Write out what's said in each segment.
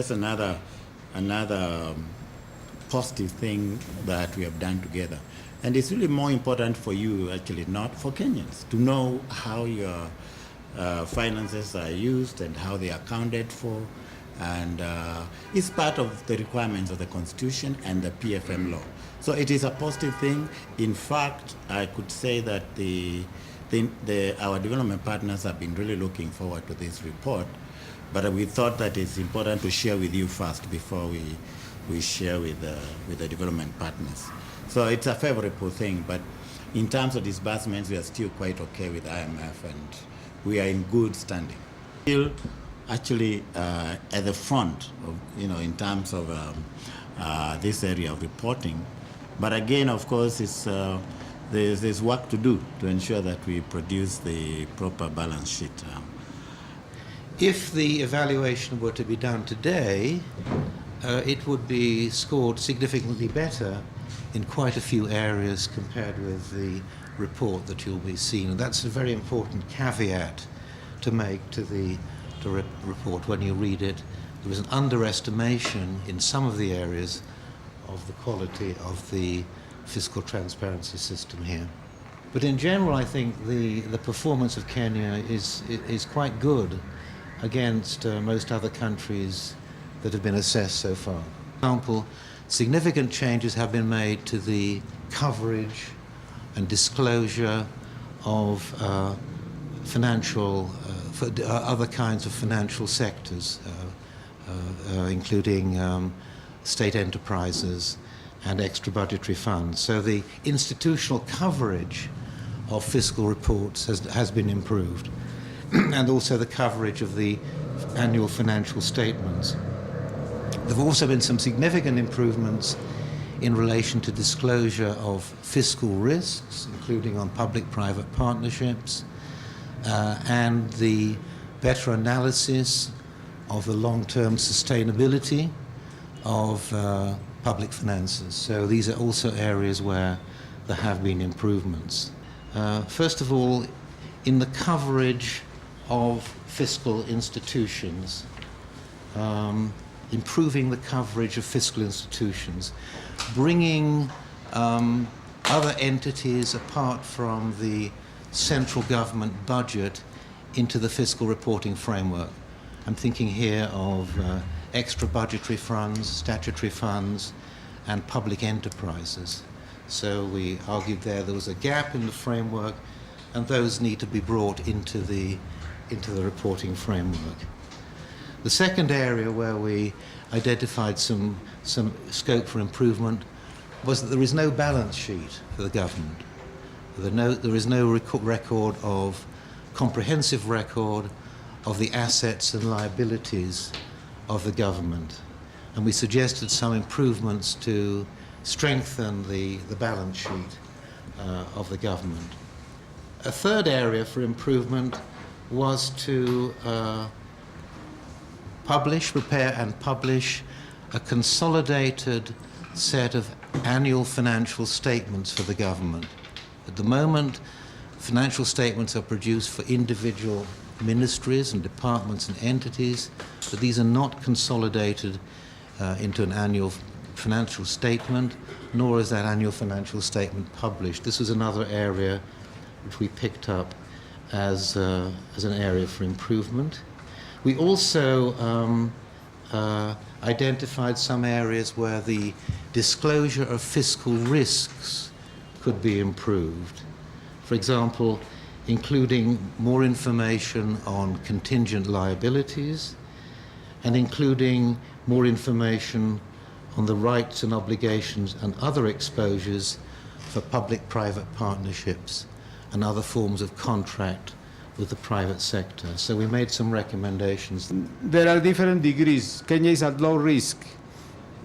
That's another positive thing that we have done together. And it's really more important for you, actually, not for Kenyans, to know how your finances are used and how they are accounted for. And it's part of the requirements of the Constitution and the PFM law. So it is a positive thing. In fact, I could say that our development partners have been really looking forward to this report, but we thought that it's important to share with you first before we share with the development partners. So it's a favorable thing, but in terms of disbursements, we are still quite okay with IMF, and we are in good standing. Still, actually, at the front of, in terms of this area of reporting, but again, of course, it's there's work to do to ensure that we produce the proper balance sheet. If the evaluation were to be done today, it would be scored significantly better in quite a few areas compared with the report that you'll be seeing. And that's a very important caveat to make to the report when you read it. There was an underestimation in some of the areas of the quality of the fiscal transparency system here. But in general, I think the performance of Kenya is quite good against most other countries that have been assessed so far. For example, significant changes have been made to the coverage and disclosure of other kinds of financial sectors, including state enterprises and extra budgetary funds. So the institutional coverage of fiscal reports has been improved, and also the coverage of the annual financial statements. There have also been some significant improvements in relation to disclosure of fiscal risks, including on public-private partnerships, and the better analysis of the long-term sustainability of public finances. So these are also areas where there have been improvements. First of all, in the coverage of fiscal institutions, improving the coverage of fiscal institutions, bringing other entities apart from the central government budget into the fiscal reporting framework. I'm thinking here of extra budgetary funds, statutory funds, and public enterprises. So we argued there was a gap in the framework, and those need to be brought into the reporting framework. The second area where we identified some scope for improvement was that there is no balance sheet for the government. There is no comprehensive record of the assets and liabilities of the government. And we suggested some improvements to strengthen the balance sheet of the government. A third area for improvement was to prepare and publish a consolidated set of annual financial statements for the government. At the moment, financial statements are produced for individual ministries and departments and entities, but these are not consolidated into an annual financial statement, nor is that annual financial statement published. This was another area which we picked up as an area for improvement. We also identified some areas where the disclosure of fiscal risks could be improved. For example, including more information on contingent liabilities, and including more information on the rights and obligations and other exposures for public-private partnerships and other forms of contract with the private sector. So we made some recommendations. There are different degrees. Kenya is at low risk.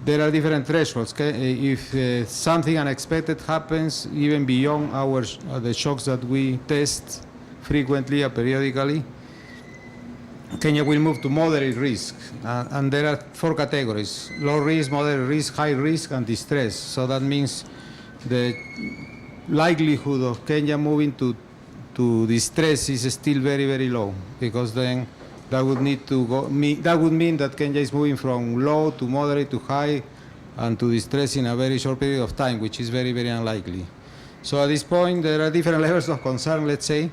There are different thresholds. If something unexpected happens, even beyond the shocks that we test frequently or periodically, Kenya will move to moderate risk. And there are 4 categories: low risk, moderate risk, high risk, and distress. So that means the likelihood of Kenya moving to distress is still very, very low, because then that would need to go. That would mean that Kenya is moving from low to moderate to high, and to distress in a very short period of time, which is very, very unlikely. So at this point, there are different levels of concern. Let's say,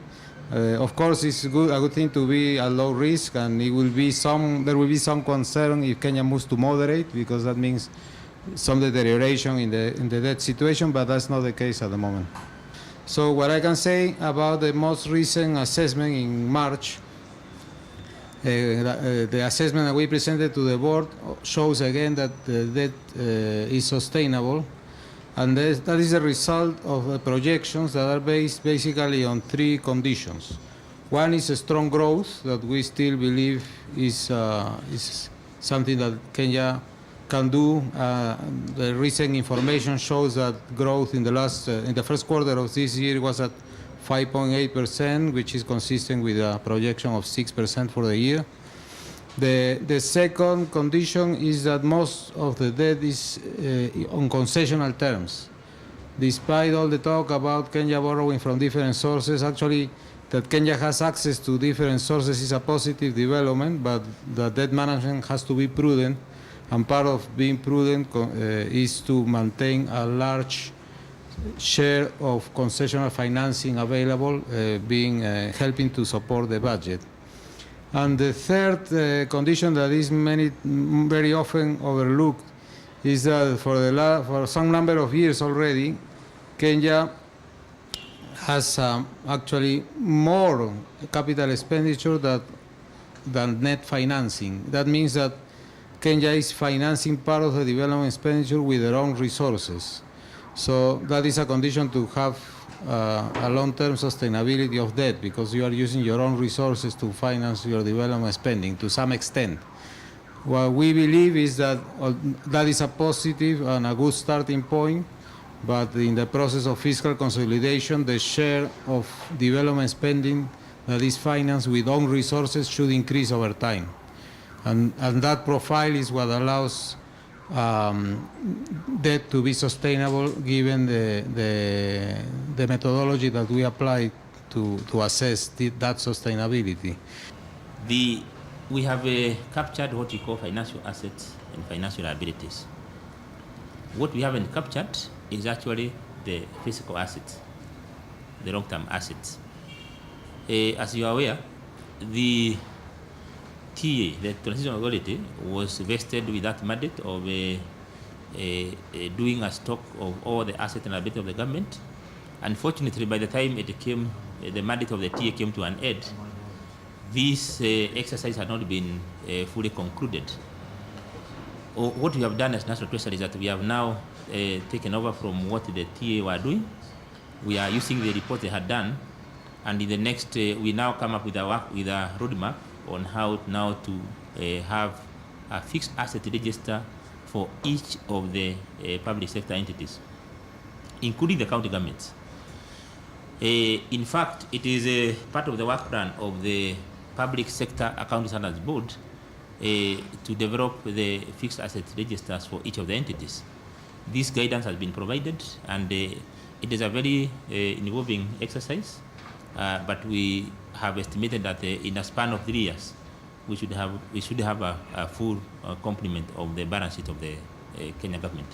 of course, it's a good thing to be at low risk, and there will be some concern if Kenya moves to moderate, because that means some deterioration in the debt situation, but that's not the case at the moment. So what I can say about the most recent assessment in March, the assessment that we presented to the board shows again that the debt is sustainable, and that is a result of the projections that are based basically on three conditions. One is a strong growth that we still believe is something that Kenya can do. The recent information shows that growth in the first quarter of this year was at 5.8%, which is consistent with a projection of 6% for the year. The second condition is that most of the debt is on concessional terms. Despite all the talk about Kenya borrowing from different sources, actually that Kenya has access to different sources is a positive development, but the debt management has to be prudent, and part of being prudent is to maintain a large share of concessional financing available, helping to support the budget. And the third condition that is very often overlooked is that for some number of years already, Kenya has actually more capital expenditure than net financing. That means that Kenya is financing part of the development expenditure with their own resources. So that is a condition to have a long-term sustainability of debt, because you are using your own resources to finance your development spending to some extent. What we believe is that that is a positive and a good starting point, but in the process of fiscal consolidation, the share of development spending that is financed with own resources should increase over time. And that profile is what allows debt to be sustainable, given the methodology that we apply to assess that sustainability. We have captured what we call financial assets and financial liabilities. What we haven't captured is actually the physical assets, the long-term assets. As you are aware, the TA, the Transition Authority, was vested with that mandate of doing a stock of all the assets and liabilities of the government. Unfortunately, by the time the mandate of the TA came to an end, this exercise had not been fully concluded. What we have done as National Treasury is that we have now taken over from what the TA were doing. We are using the report they had done, and in the next, we now come up with a roadmap on how now to have a fixed asset register for each of the public sector entities, including the county governments. In fact, it is a part of the work plan of the Public Sector Accounting Standards Board to develop the fixed asset registers for each of the entities. This guidance has been provided, and it is a very involving exercise, but we have estimated that in a span of 3 years, we should have a full complement of the balance sheet of the Kenya government.